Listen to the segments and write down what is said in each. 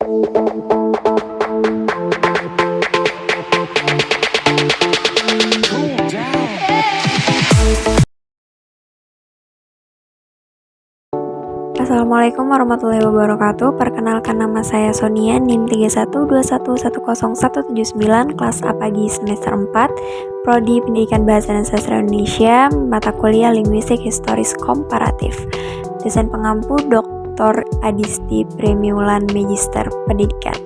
Assalamualaikum warahmatullahi wabarakatuh. Perkenalkan, nama saya Sonia, NIM 3121107179, kelas A pagi semester 4, Prodi Pendidikan Bahasa dan Sastra Indonesia, mata kuliah Linguistik Historis Komparatif. Dosen pengampu Dr. Adisti Premiulan, Magister Pendidikan.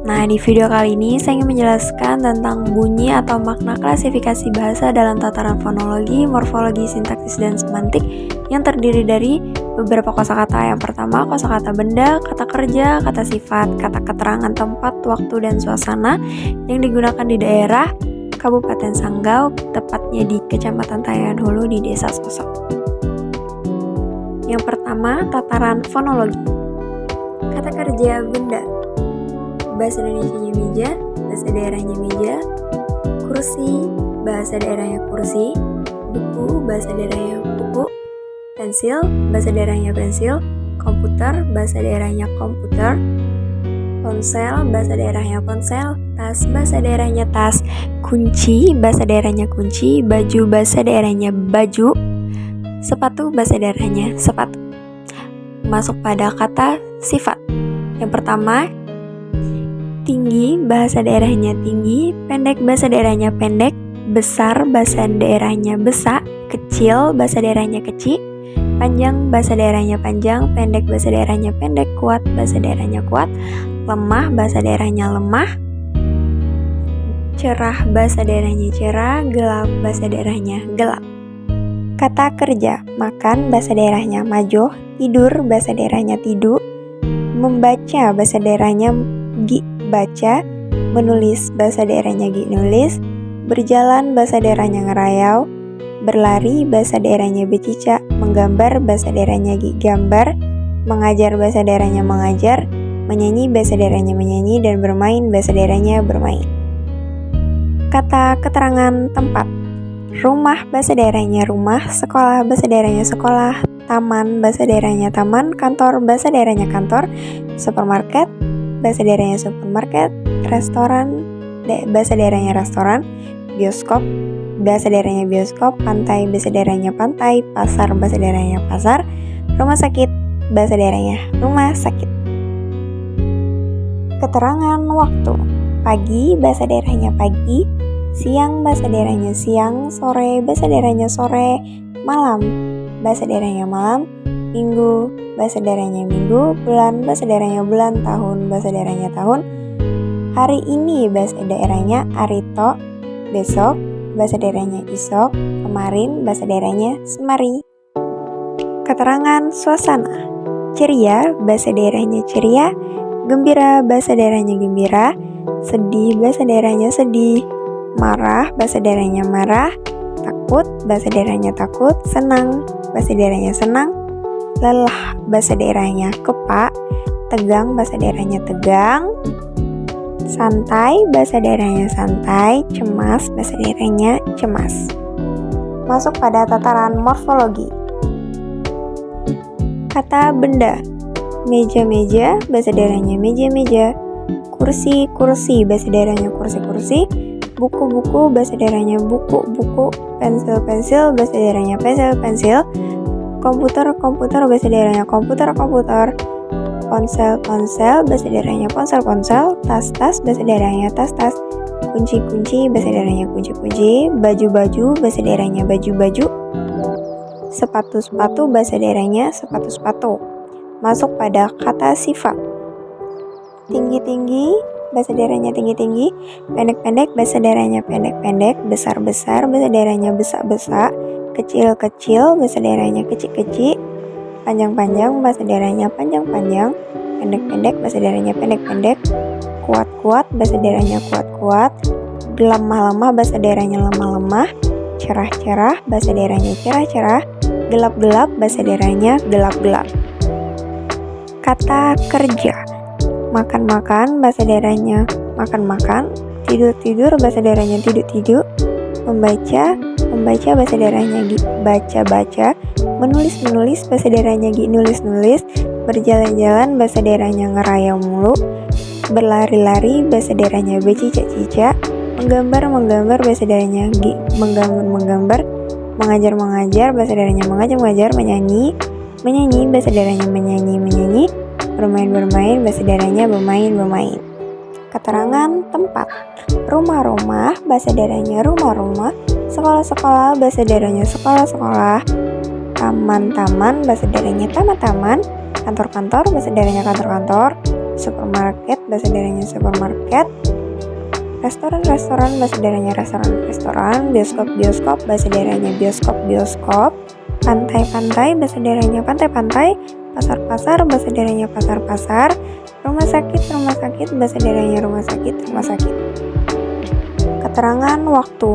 Nah, di video kali ini saya ingin menjelaskan tentang bunyi atau makna klasifikasi bahasa dalam tataran fonologi, morfologi, sintaksis, dan semantik yang terdiri dari beberapa kosakata. Yang pertama, kosakata benda, kata kerja, kata sifat, kata keterangan tempat, waktu, dan suasana yang digunakan di daerah Kabupaten Sanggau, tepatnya di Kecamatan Tayan Hulu di Desa Sosok. Yang pertama, tataran fonologi. Kata kerja benda. Bahasa Indonesianya meja, bahasa daerahnya meja. Kursi, bahasa daerahnya kursi. Buku, bahasa daerahnya buku. Pensil, bahasa daerahnya pensil. Komputer, bahasa daerahnya komputer. Ponsel, bahasa daerahnya ponsel. Tas, bahasa daerahnya tas. Kunci, bahasa daerahnya kunci. Baju, bahasa daerahnya baju. Sepatu, bahasa daerahnya sepatu. Masuk pada kata sifat. Yang pertama, tinggi, bahasa daerahnya tinggi. Pendek, bahasa daerahnya pendek. Besar, bahasa daerahnya besar. Kecil, bahasa daerahnya kecil. Panjang, bahasa daerahnya panjang. Pendek, bahasa daerahnya pendek. Kuat, bahasa daerahnya kuat. Lemah, bahasa daerahnya lemah. Cerah, bahasa daerahnya cerah. Gelap, bahasa daerahnya gelap. Kata kerja. Makan, bahasa daerahnya majo. Tidur, bahasa daerahnya tidu. Membaca, bahasa daerahnya gi baca. Menulis, bahasa daerahnya gi nulis. Berjalan, bahasa daerahnya ngerayau. Berlari, bahasa daerahnya becicak. Menggambar, bahasa daerahnya gi gambar. Mengajar, bahasa daerahnya mengajar. Menyanyi, bahasa daerahnya menyanyi. Dan bermain, bahasa daerahnya bermain. Kata keterangan tempat. Rumah, bahasa daerahnya rumah. Sekolah, bahasa daerahnya sekolah. Taman, bahasa daerahnya taman. Kantor, bahasa daerahnya kantor. Supermarket, bahasa daerahnya supermarket. Restoran, bahasa daerahnya restoran. Bioskop, bahasa daerahnya bioskop. Pantai, bahasa daerahnya pantai. Pasar, bahasa daerahnya pasar. Rumah sakit, bahasa daerahnya rumah sakit. Keterangan waktu. Pagi, bahasa daerahnya pagi. Siang, bahasa daerahnya siang. Sore, bahasa daerahnya sore. Malam, bahasa daerahnya malam. Minggu, bahasa daerahnya minggu. Bulan, bahasa daerahnya bulan. Tahun, bahasa daerahnya tahun. Hari ini, bahasa daerahnya arito. Besok, bahasa daerahnya isok. Kemarin, bahasa daerahnya semari. Keterangan suasana. Ceria, bahasa daerahnya ceria. Gembira, bahasa daerahnya gembira. Sedih, bahasa daerahnya sedih. Marah, bahasa daerahnya marah. Takut, bahasa daerahnya takut. Senang, bahasa daerahnya senang. Lelah, bahasa daerahnya kepak. Tegang, bahasa daerahnya tegang. Santai, bahasa daerahnya santai. Cemas, bahasa daerahnya cemas. Masuk pada tataran morfologi. Kata benda. Meja-meja, bahasa daerahnya meja-meja. Kursi-kursi, bahasa daerahnya kursi-kursi. Buku-buku, bahasa daerahnya buku-buku. Pensil-pensil, bahasa daerahnya pensil-pensil. Komputer-komputer, bahasa daerahnya komputer-komputer. Ponsel-ponsel, bahasa daerahnya ponsel-ponsel. Tas-tas, bahasa daerahnya tas-tas. Kunci-kunci, bahasa daerahnya kunci-kunci. Baju-baju, bahasa daerahnya baju-baju. Sepatu-sepatu, bahasa daerahnya sepatu-sepatu. Masuk pada kata sifat. Tinggi-tinggi, bahasa daerahnya tinggi-tinggi. Pendek-pendek, bahasa daerahnya pendek-pendek. Besar-besar, bahasa daerahnya besak-besak. Kecil-kecil, bahasa daerahnya kecil-kecil. Panjang-panjang, bahasa daerahnya panjang-panjang. Pendek-pendek, bahasa daerahnya pendek-pendek. Kuat-kuat, bahasa daerahnya kuat-kuat. Lemah-lemah, bahasa daerahnya lemah-lemah. Cerah-cerah, bahasa daerahnya cerah-cerah. Gelap-gelap, bahasa daerahnya gelap-gelap. Kata kerja. Makan-makan, bahasa daerahnya makan-makan. Tidur-tidur, bahasa daerahnya tidur-tidur. Membaca, membaca bahasa daerahnya Gi baca-baca, menulis-menulis bahasa daerahnya Gi nulis-nulis, berjalan-jalan bahasa daerahnya ngerayau mulu, berlari-lari bahasa daerahnya becicak-cicak, menggambar-menggambar bahasa daerahnya Gi menggambar-menggambar, mengajar-mengajar bahasa daerahnya mengajar-mengajar, menyanyi bahasa daerahnya menyanyi-menyanyi, bermain-bermain bahasa daerahnya bermain-bermain. Keterangan tempat: rumah-rumah bahasa daerahnya rumah-rumah, sekolah-sekolah bahasa daerahnya sekolah-sekolah, taman-taman bahasa daerahnya taman-taman, kantor-kantor bahasa daerahnya kantor-kantor, supermarket bahasa daerahnya supermarket, restoran-restoran bahasa daerahnya restoran-restoran, bioskop-bioskop bahasa daerahnya bioskop-bioskop, pantai-pantai bahasa daerahnya pantai-pantai, pasar-pasar bahasa daerahnya pasar-pasar, rumah sakit bahasa daerahnya rumah sakit. Keterangan waktu: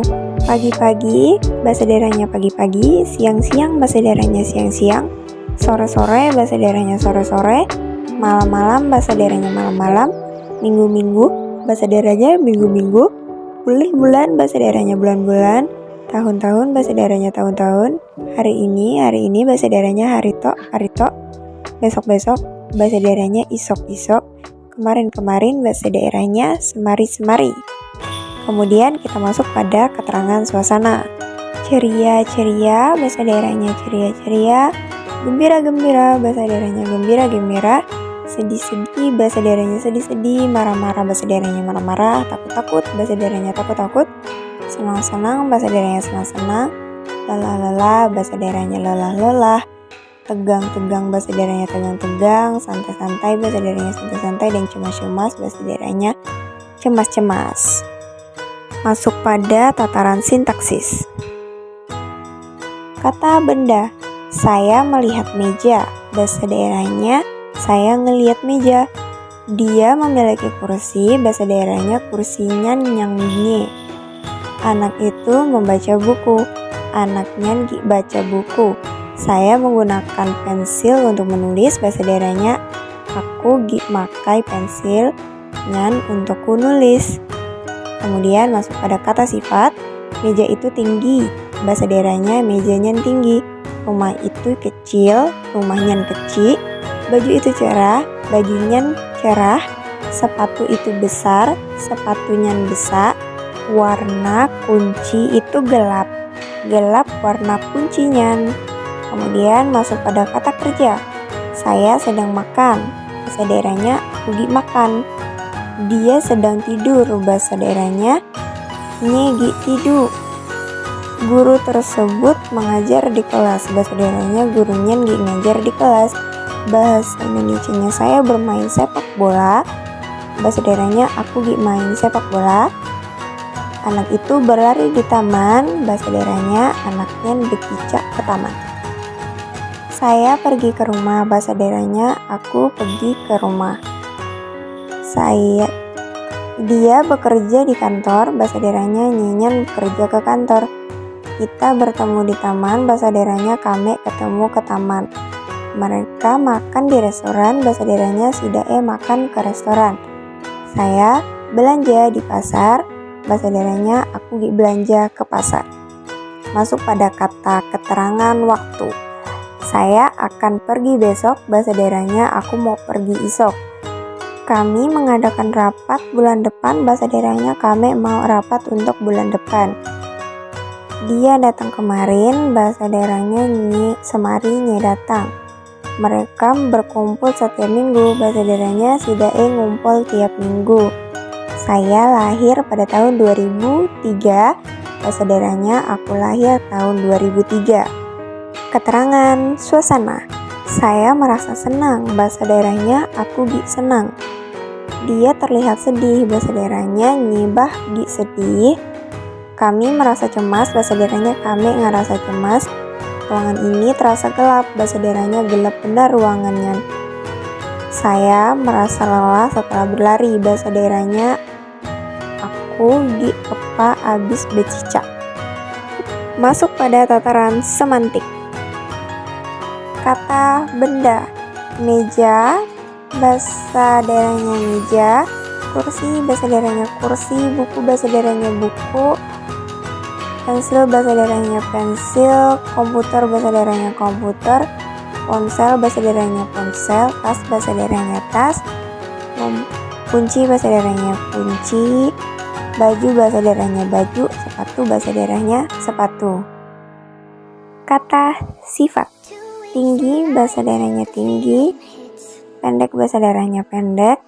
pagi-pagi bahasa daerahnya pagi-pagi, siang-siang bahasa daerahnya siang-siang, sore-sore bahasa daerahnya sore-sore, malam-malam bahasa daerahnya malam-malam, minggu-minggu bahasa daerahnya minggu-minggu, bulan-bulan bahasa daerahnya bulan-bulan, tahun-tahun bahasa daerahnya tahun-tahun, hari ini bahasa daerahnya hari tok, besok-besok bahasa daerahnya isok-isok, kemarin-kemarin bahasa daerahnya semari-semari. Kemudian kita masuk pada keterangan suasana. Ceria-ceria bahasa daerahnya ceria-ceria, gembira-gembira bahasa daerahnya gembira-gembira, sedih-sedih bahasa daerahnya sedih-sedih, marah-marah bahasa daerahnya marah-marah, takut-takut bahasa daerahnya takut-takut, senang-senang bahasa daerahnya senang-senang, lelah-lelah bahasa daerahnya lelah-lelah, tegang-tegang bahasa daerahnya tegang-tegang, santai-santai bahasa daerahnya santai-santai, dan cemas-cemas bahasa daerahnya cemas-cemas. Masuk pada tataran sintaksis. Kata benda: saya melihat meja, bahasa daerahnya saya ngelihat meja. Dia memiliki kursi, bahasa daerahnya kursinya nyanyi. Anak itu membaca buku, anaknya baca buku. Saya menggunakan pensil untuk menulis, bahasa daerahnya aku makai pensil nyan untuk nulis. Kemudian masuk pada kata sifat. Meja itu tinggi, bahasa daerahnya mejanya tinggi. Rumah itu kecil, rumahnya kecil. Baju itu cerah, bajunya cerah. Sepatu itu besar, sepatunya besar. Warna kunci itu gelap, gelap warna kuncinya. Kemudian masuk pada kata kerja. Saya sedang makan, bahasa daerahnya aku makan. Dia sedang tidur, bahasa daerahnya nyegi tidur. Guru tersebut mengajar di kelas, bahasa daerahnya gurunya ngajar di kelas. Bahasa Indonesianya saya bermain sepak bola, bahasa daerahnya aku main sepak bola. Anak itu berlari di taman, bahasa daerahnya anaknya berkicak ke taman. Saya pergi ke rumah, bahasa daerahnya aku pergi ke rumah. Dia bekerja di kantor, bahasa daerahnya nyenyan bekerja ke kantor. Kita bertemu di taman, bahasa daerahnya kami ketemu ke taman. Mereka makan di restoran, bahasa daerahnya sidae makan ke restoran. Saya belanja di pasar, bahasa daerahnya aku belanja ke pasar. Masuk pada kata keterangan waktu. Saya akan pergi besok, bahasa daerahnya aku mau pergi isok. Kami mengadakan rapat bulan depan, bahasa daerahnya kami mau rapat untuk bulan depan. Dia datang kemarin, bahasa daerahnya semari datang. Mereka berkumpul setiap minggu, bahasa daerahnya sidae ngumpul tiap minggu. Saya lahir pada tahun 2003, bahasa daerahnya aku lahir tahun 2003. Keterangan suasana. Saya merasa senang, bahasa daerahnya aku senang. Dia terlihat sedih, bahasa daerahnya nyibah sedih. Kami merasa cemas, bahasa daerahnya kami ngerasa cemas. Ruangan ini terasa gelap, bahasa daerahnya gelap benar ruangannya. Saya merasa lelah setelah berlari, bahasa daerahnya aku kepa abis becicak. Masuk pada tataran semantik. Kata benda: meja, bahasa daerahnya meja, kursi, bahasa daerahnya kursi, buku, bahasa daerahnya buku, Pensil bahasa daerahnya pensil, komputer bahasa daerahnya komputer, ponsel bahasa daerahnya ponsel, tas bahasa daerahnya tas, kunci bahasa daerahnya kunci, baju bahasa daerahnya baju, sepatu bahasa daerahnya sepatu. Kata sifat. Tinggi bahasa daerahnya tinggi, pendek bahasa daerahnya pendek,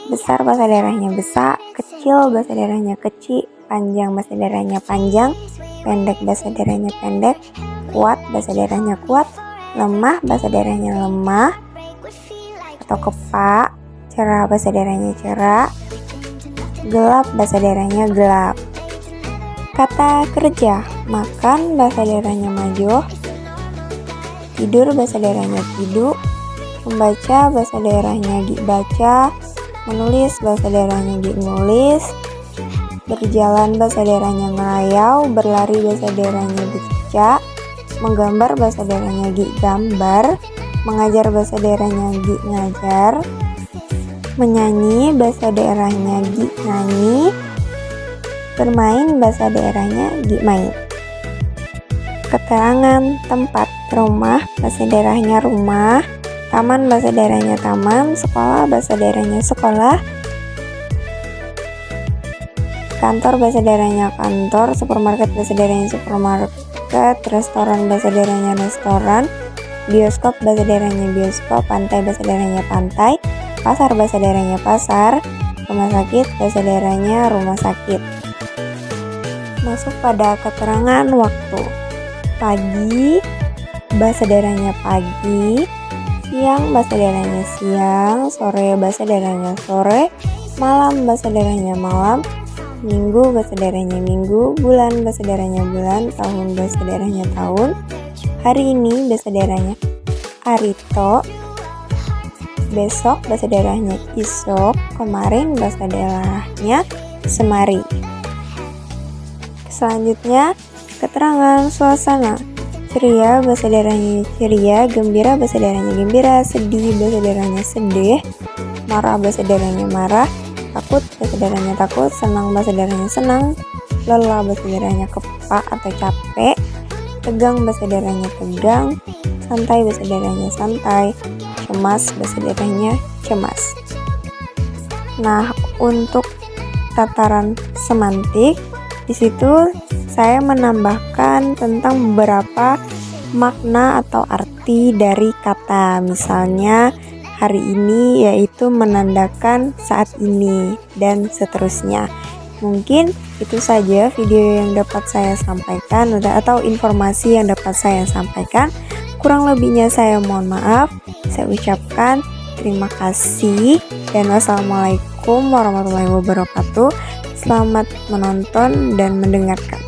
besar bahasa daerahnya besar, kecil bahasa daerahnya kecil, panjang bahasa daerahnya panjang, pendek bahasa daerahnya pendek, kuat bahasa daerahnya kuat, lemah bahasa daerahnya lemah atau kepak, cerah bahasa daerahnya cerah, gelap bahasa daerahnya gelap. Kata kerja. Makan bahasa daerahnya majoh, tidur bahasa daerahnya tidur, membaca bahasa daerahnya gi baca, menulis bahasa daerahnya gi nulis, berjalan bahasa daerahnya ngelayau, berlari bahasa daerahnya becak, menggambar bahasa daerahnya gi gambar, mengajar bahasa daerahnya gi ngajar, menyanyi bahasa daerahnya gi nyanyi, bermain bahasa daerahnya gi main. Keterangan tempat. Rumah bahasa daerahnya rumah, taman bahasa daerahnya taman, sekolah bahasa daerahnya sekolah, kantor bahasa daerahnya kantor, supermarket bahasa daerahnya supermarket, restoran bahasa daerahnya restoran, bioskop bahasa daerahnya bioskop, pantai bahasa daerahnya pantai, pasar bahasa daerahnya pasar, rumah sakit bahasa daerahnya rumah sakit. Masuk pada keterangan waktu. Pagi bahasa daerahnya pagi, siang bahasa daerahnya siang, sore bahasa daerahnya sore, malam bahasa daerahnya malam, minggu bahasa daerahnya minggu, bulan bahasa daerahnya bulan, tahun bahasa daerahnya tahun, hari ini bahasa daerahnya arito, besok bahasa daerahnya isok, kemarin bahasa daerahnya semari. Selanjutnya, keterangan suasana. Ceria bahasa daerahnya ceria, gembira bahasa daerahnya gembira, sedih bahasa daerahnya sedih, marah bahasa daerahnya marah, takut bahasa daerahnya takut, senang bahasa daerahnya senang, lelah bahasa daerahnya kepak atau capek, tegang bahasa daerahnya tegang, santai bahasa daerahnya santai, cemas bahasa daerahnya cemas. Nah, untuk tataran semantik di situ saya menambahkan tentang beberapa makna atau arti dari kata. Misalnya hari ini yaitu menandakan saat ini dan seterusnya. Mungkin itu saja video yang dapat saya sampaikan atau informasi yang dapat saya sampaikan. Kurang lebihnya saya mohon maaf. Saya ucapkan terima kasih dan wassalamualaikum warahmatullahi wabarakatuh. Selamat menonton dan mendengarkan.